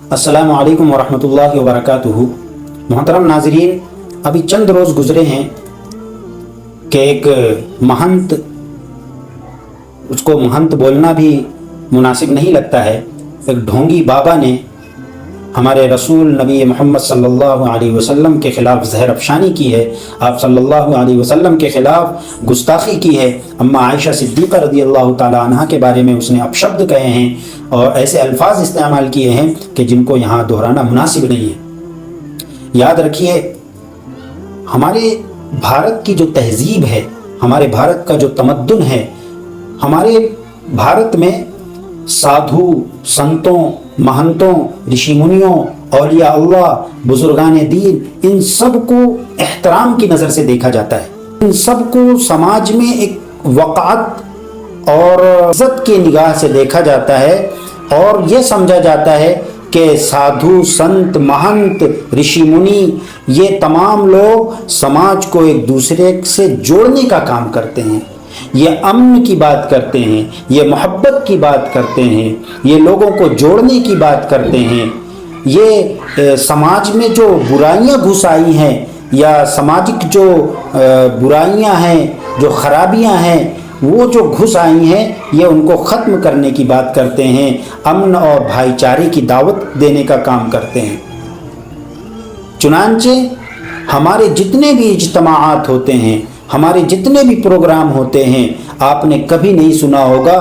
السلام علیکم ورحمۃ اللہ وبرکاتہ۔ محترم ناظرین، ابھی چند روز گزرے ہیں کہ ایک مہنت، اس کو مہنت بولنا بھی مناسب نہیں لگتا ہے، ایک ڈھونگی بابا نے ہمارے رسول نبی محمد صلی اللہ علیہ وسلم کے خلاف زہر افشانی کی ہے، آپ صلی اللہ علیہ وسلم کے خلاف گستاخی کی ہے، اما عائشہ صدیقہ رضی اللہ تعالیٰ عنہ کے بارے میں اس نے اپشبد کہے ہیں اور ایسے الفاظ استعمال کیے ہیں کہ جن کو یہاں دہرانا مناسب نہیں ہے۔ یاد رکھیے، ہمارے بھارت کی جو تہذیب ہے، ہمارے بھارت کا جو تمدن ہے، ہمارے بھارت میں سادھو، سنتوں، مہنتوں، رشی منیوں، اولیاء اللہ، بزرگان دین، ان سب کو احترام کی نظر سے دیکھا جاتا ہے، ان سب کو سماج میں ایک وقعت اور عزت کی نگاہ سے دیکھا جاتا ہے، اور یہ سمجھا جاتا ہے کہ سادھو، سنت، مہنت، رشی منی، یہ تمام لوگ سماج کو ایک دوسرے سے جوڑنے کا کام کرتے ہیں، یہ امن کی بات کرتے ہیں، یہ محبت کی بات کرتے ہیں، یہ لوگوں کو جوڑنے کی بات کرتے ہیں۔ یہ سماج میں جو برائیاں گھس آئی ہیں یا سماجک جو برائیاں ہیں، جو خرابیاں ہیں، وہ جو گھس آئی ہیں، یہ ان کو ختم کرنے کی بات کرتے ہیں، امن اور بھائی چارے کی دعوت دینے کا کام کرتے ہیں۔ چنانچہ ہمارے جتنے بھی اجتماعات ہوتے ہیں، ہمارے جتنے بھی پروگرام ہوتے ہیں، آپ نے کبھی نہیں سنا ہوگا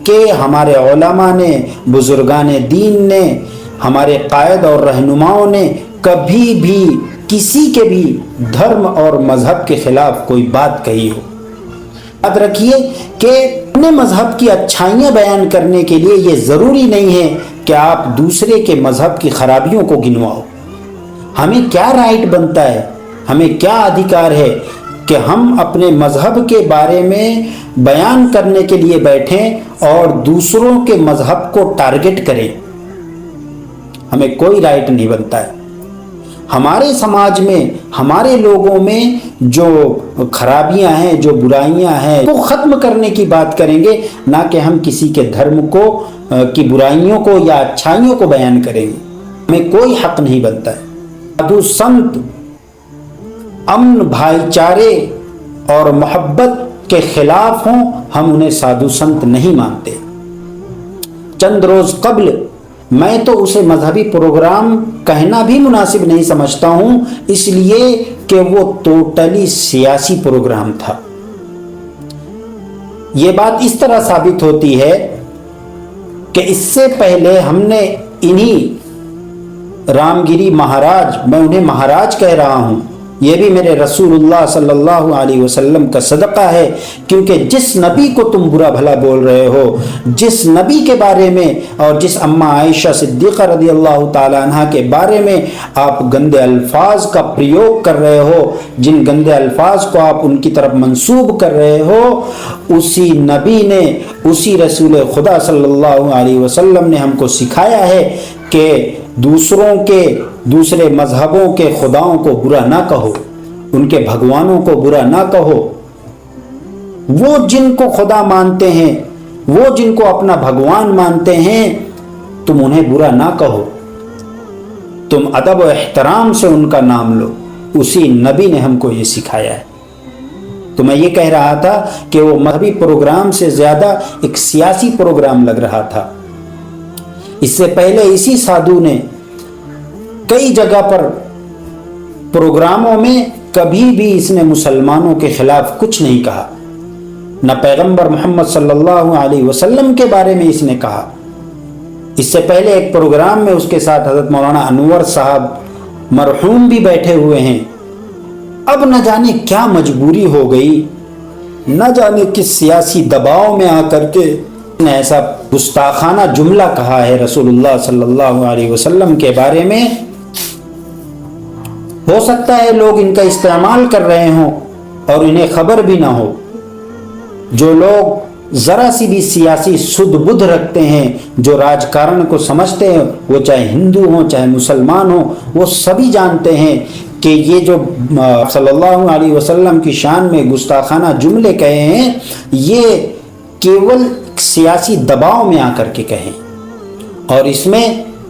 کہ ہمارے علماء نے، بزرگان دین نے، ہمارے قائد اور رہنماؤں نے کبھی بھی کسی کے بھی دھرم اور مذہب کے خلاف کوئی بات کہی ہو۔ یاد رکھیے کہ اپنے مذہب کی اچھائیاں بیان کرنے کے لیے یہ ضروری نہیں ہے کہ آپ دوسرے کے مذہب کی خرابیوں کو گنواؤ۔ ہمیں کیا رائٹ بنتا ہے، ہمیں کیا ادھیکار ہے کہ ہم اپنے مذہب کے بارے میں بیان کرنے کے لیے بیٹھیں اور دوسروں کے مذہب کو ٹارگٹ کریں؟ ہمیں کوئی رائٹ نہیں بنتا ہے۔ ہمارے سماج میں، ہمارے لوگوں میں جو خرابیاں ہیں، جو برائیاں ہیں، وہ ختم کرنے کی بات کریں گے، نہ کہ ہم کسی کے دھرم کو کی برائیوں کو یا اچھائیوں کو بیان کریں گے۔ ہمیں کوئی حق نہیں بنتا ہے۔ سادھو سنت امن، بھائی چارے اور محبت کے خلاف ہوں، ہم انہیں سادھو سنت نہیں مانتے۔ چند روز قبل میں تو اسے مذہبی پروگرام کہنا بھی مناسب نہیں سمجھتا ہوں، اس لیے کہ وہ ٹوٹلی سیاسی پروگرام تھا۔ یہ بات اس طرح ثابت ہوتی ہے کہ اس سے پہلے ہم نے انہی رام گیری مہاراج، میں انہیں مہاراج کہہ رہا ہوں، یہ بھی میرے رسول اللہ صلی اللہ علیہ وسلم کا صدقہ ہے، کیونکہ جس نبی کو تم برا بھلا بول رہے ہو، جس نبی کے بارے میں اور جس اما عائشہ صدیقہ رضی اللہ تعالیٰ عنہ کے بارے میں آپ گندے الفاظ کا پریوگ کر رہے ہو، جن گندے الفاظ کو آپ ان کی طرف منسوب کر رہے ہو، اسی نبی نے، اسی رسول خدا صلی اللہ علیہ وسلم نے ہم کو سکھایا ہے کہ دوسرے مذہبوں کے خداؤں کو برا نہ کہو، ان کے بھگوانوں کو برا نہ کہو۔ وہ جن کو خدا مانتے ہیں، وہ جن کو اپنا بھگوان مانتے ہیں، تم انہیں برا نہ کہو، تم ادب و احترام سے ان کا نام لو۔ اسی نبی نے ہم کو یہ سکھایا ہے۔ تو میں یہ کہہ رہا تھا کہ وہ مذہبی پروگرام سے زیادہ ایک سیاسی پروگرام لگ رہا تھا۔ اس سے پہلے اسی سادھو نے کئی جگہ پر پروگراموں میں کبھی بھی اس نے مسلمانوں کے خلاف کچھ نہیں کہا، نہ پیغمبر محمد صلی اللہ علیہ وسلم کے بارے میں اس نے کہا۔ اس سے پہلے ایک پروگرام میں اس کے ساتھ حضرت مولانا انور صاحب مرحوم بھی بیٹھے ہوئے ہیں۔ اب نہ جانے کیا مجبوری ہو گئی، نہ جانے کس سیاسی دباؤ میں آ کر کے نے ایسا گستاخانہ جملہ کہا ہے رسول اللہ صلی اللہ علیہ وسلم کے بارے میں۔ ہو سکتا ہے لوگ ان کا استعمال کر رہے ہوں اور انہیں خبر بھی نہ ہو۔ جو لوگ ذرا سی بھی سیاسی سدھ بدھ رکھتے ہیں، جو راجکارن کو سمجھتے ہیں، وہ چاہے ہندو ہوں چاہے مسلمان ہوں، وہ سبھی جانتے ہیں کہ یہ جو صلی اللہ علیہ وسلم کی شان میں گستاخانہ جملے کہے ہیں، یہ کیول سیاسی دباؤ میں آ کر کے کہیں، اور اس میں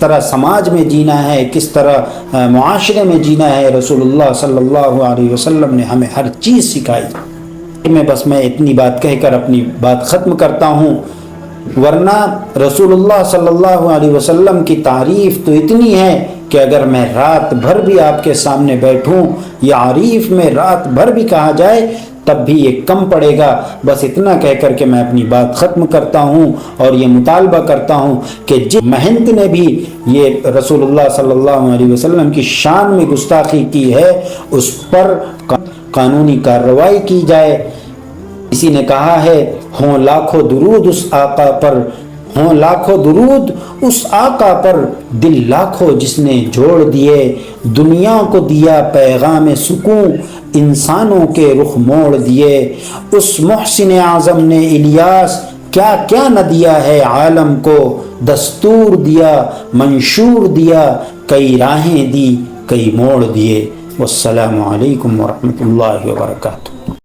طرح سماج میں جینا ہے، کس طرح معاشرے میں جینا ہے، رسول اللہ صلی اللہ علیہ وسلم نے ہمیں ہر چیز سکھائی۔ میں اتنی بات کہہ کر اپنی بات ختم کرتا ہوں، ورنہ رسول اللہ صلی اللہ علیہ وسلم کی تعریف تو اتنی ہے کہ اگر میں رات بھر بھی آپ کے سامنے بیٹھوں یا عریف میں رات بھر بھی کہا جائے تب بھی یہ کم پڑے گا۔ بس اتنا کہہ کر کے میں اپنی بات ختم کرتا ہوں اور یہ مطالبہ کرتا ہوں کہ جس مہنت نے بھی یہ رسول اللہ صلی اللہ علیہ وسلم کی شان میں گستاخی کی ہے اس پر قانونی کارروائی کی جائے۔ کسی نے کہا ہے ہوں لاکھوں درود اس آقا پر، ہوں لاکھوں درود اس آقا پر، دل لاکھوں جس نے جوڑ دیے، دنیا کو دیا پیغام سکون، انسانوں کے رخ موڑ دیے۔ اس محسن اعظم نے الیاس کیا کیا نہ دیا ہے عالم کو، دستور دیا، منشور دیا، کئی راہیں دی، کئی موڑ دیے۔ والسلام علیکم ورحمۃ اللہ وبرکاتہ۔